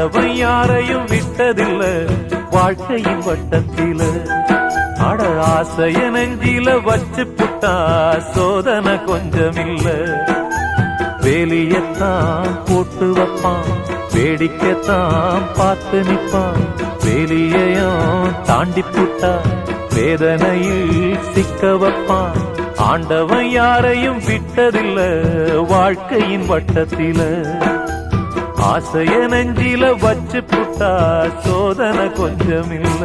அவன் யாரையும் விட்டதில்ல வாழ்க்கையின் வட்டத்தில. அட ஆசைய நெஞ்சில வச்சு புட்டா சோதனை கொஞ்சமில்ல. வேலியத்தான் போட்டு வைப்பான், வேடிக்கைத்தான் பார்த்து நிற்பான். வேலியையும் தாண்டி புட்டா வேதனையில் சிக்க வைப்பான். ஆண்டவன் யாரையும் விட்டதில்ல வாழ்க்கையின் வட்டத்தில. ஆசைய நெஞ்சில வச்சு புட்டா சோதனை கொஞ்சமில்ல.